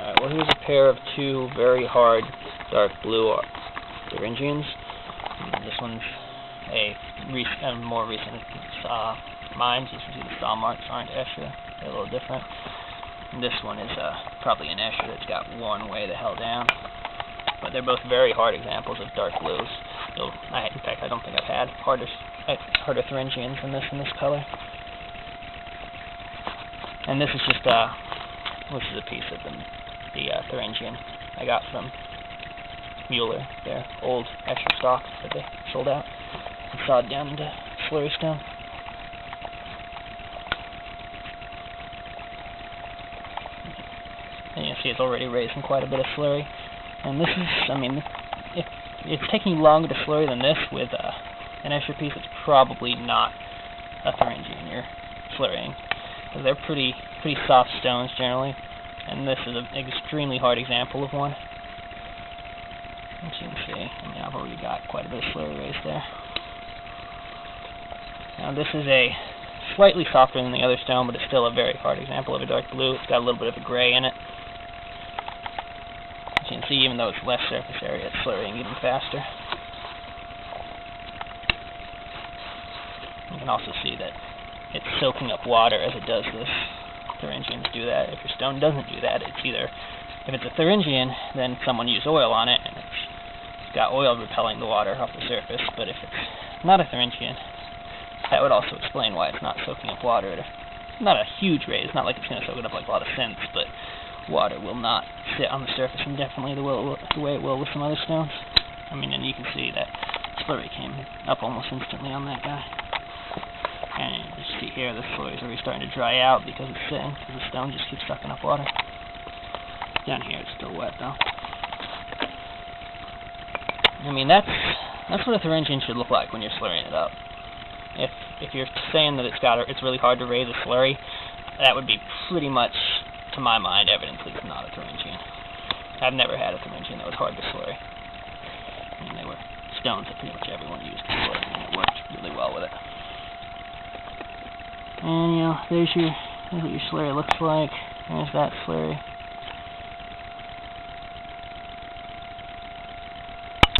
Alright, well here's a pair of two very hard dark blue Thuringians. This one's a more recent mine. You can see the saw marks aren't Escher. They're a little different. And this one is probably an Escher that's got worn way the hell down. But they're both very hard examples of dark blues. In fact, I don't think I've had harder Thuringians than this in this color. And this is just this is a piece of the Thuringian I got from Mueller, their old Escher stock that they sold out and sawed down into slurry stone. And you see it's already raising quite a bit of slurry. And this is, I mean, if it's taking longer to slurry than this with an Escher piece, it's probably not a Thuringian you're slurrying. Because they're pretty soft stones generally. And this is an extremely hard example of one. As you can see, I mean, I've already got quite a bit of slurry raised there. Now this is a slightly softer than the other stone, but it's still a very hard example of a dark blue. It's got a little bit of a gray in it. As you can see, even though it's less surface area, it's slurrying even faster. You can also see that it's soaking up water as it does this. Thuringians do that. If your stone doesn't do that, it's either, if it's a Thuringian, then someone used oil on it, and it's got oil repelling the water off the surface. But if it's not a Thuringian, that would also explain why it's not soaking up water. Not a huge rate. It's not like it's going to soak it up like a lot of cents, but water will not sit on the surface indefinitely the way it will with some other stones. I mean, and you can see that slurry came up almost instantly on that guy. And you see here, the slurry is already starting to dry out because it's sitting, because the stone just keeps sucking up water. Down here it's still wet though. I mean, that's what a Thuringian should look like when you're slurrying it up. If you're saying that it's really hard to raise a slurry, that would be pretty much, to my mind, evidence that it's not a Thuringian. I've never had a Thuringian that was hard to slurry. I mean, they were stones that pretty much everyone used before, and it worked really well with it. And, you know, there's what your slurry looks like. There's that slurry.